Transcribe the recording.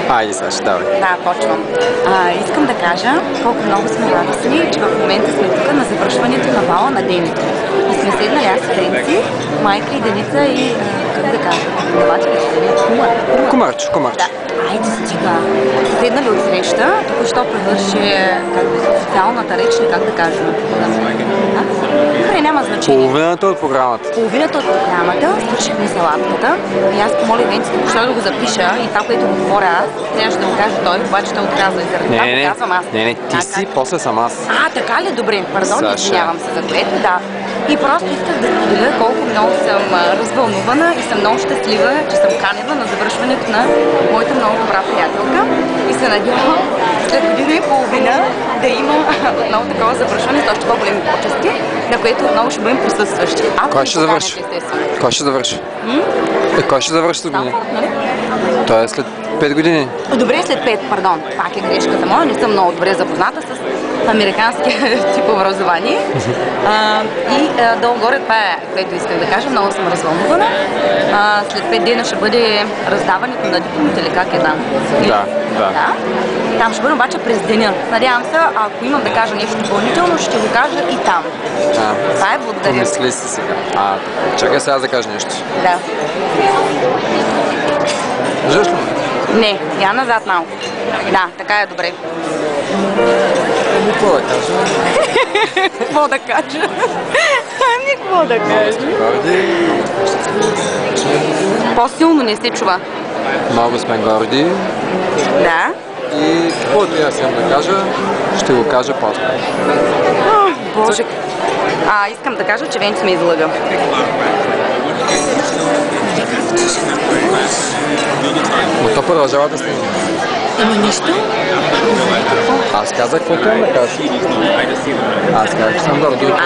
Айде, Саши, давай. Да, почвам. Искам да кажа колко много сме радостни, че в момента сме тук на завършването на бала на Денито. И сме седнали аз и Денци, майка и Деница и, как да кажа, Комарчо. Да. Айде, стига. Седнали от среща, току-що привърши официалната реч, как да кажа. Няма значение. Половината от програмата. Половината от програмата, свършихме салатката и аз помолих Венци току-що да го запиша и това, което говоря аз, трябваше да го каже той, обаче той отказва и заради това го казвам аз. Не, ти си, после съм аз. Така ли? Добре, пардон, извинявам се за което, да. И просто исках да споделя колко много съм развълнувана и съм много щастлива, че съм канена на завършването на моята много добра приятелка и се надявам след година и половина да има отново такова завършване с още по-големи почести, на което отново ще бъдем присъстващи. Кой ще завърши? Кой ще завърши? Кой ще завърши след години? Това е след 5 години. Добре, след 5, пардон. Пак е грешката моя, не съм много добре запозната с американския тип образование. И долу-горе това е, което исках да кажа. Много съм развълнувана. След 5 дена ще бъде раздаването на дипломите или как е там? Да. Там ще бъде обаче през деня. Надявам се, ако имам да кажа нещо допълнително, ще го кажа и там. Това е, благодаря. Помисли си сега. Чакай сега да кажа нещо. Да. Виждаш ли? Не, я назад малко. Да, така е добре. Какво да кажа? Какво да кажа? Какво да кажа? По-силно не се чува. Много сме горди. Да. И каквото аз искам да кажа, ще го кажа после. Боже. Искам да кажа, че Венци ме излъга. Но то продължава да снимам. Има нищо? Аз казах каквото им да кажа. Аз казах, че съм горди. Добре.